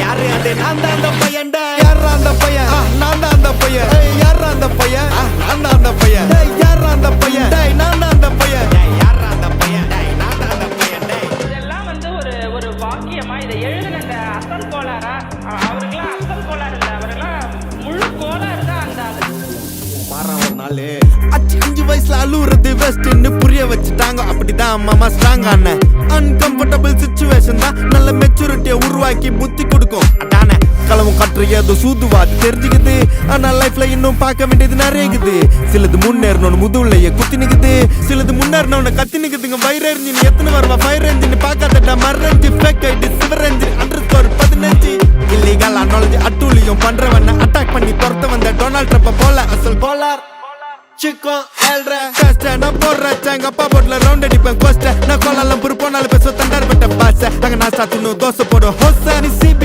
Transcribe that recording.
யாரு அது நான் தான் அந்த பையன் யாரா அந்த பையன் நான் தான் அந்த பையன் யாரா அந்த பையன் நான் தான் அந்த பையன் யாரா அந்த பையன் நான் தான் அந்த பையன் யாரா அந்த பையன் நான் தான் அந்த பையன் இதெல்லாம் வந்து ஒரு ஒரு வாக்கியமா இதை எழுதின இந்த அசல் கோளாரா அவருக்கெல்லாம் அசல் கோளாறு இல்லை அவரெல்லாம் முழு கோளாறு தான் அந்த மாறான் ஒரு நாள் அஞ்சு வயசுல அழுவுறது வெஸ்ட்னு புரிய வச்சுட்டாங்க அப்படிதான் மாமா ஸ்ட்ராங் ஆன அன்கம்ஃபர்டபிள் சிச்சுவேஷன் தான் நல்ல மெச்சூரிட்டியை உருவாக்கி புத்தி கொடுக்கும் அதானே களவும் கற்று ஏதோ சூதுவாது தெரிஞ்சுக்குது ஆனா லைஃப்ல இன்னும் பார்க்க வேண்டியது நிறைய இருக்குது சிலது முன்னேறணும்னு முதுகுலையே குத்தி நிக்குது சிலது முன்னேறணும்னு கத்தி நிக்குதுங்க வயிறு எரிஞ்சின்னு எத்தனை வருவா ஃபயர் என்ஜின் பார்க்காதட்டா மறந்து ஃபேக் ஐடி சிவர் என்ஜின் _15 இல்லீகல் நாலேஜ் அட்டூழியம் பண்றவன அட்டாக் பண்ணி துரத்த வந்த டொனால்ட் ட்ரம்ப் போல அசல் கோலார் சிக்கன் ஏழ்ற டெஸ்ட் நான் போடுறேன் எங்க அப்பா போட்ல ரவுண்ட் அடிப்பேன் கோஸ்ட் நான் கோலாலம் புரு போனாலும் பேச தண்டார் பட்ட பாச அங்க நான் சாத்துணும் தோசை போடும் ஹோச நீ சிபி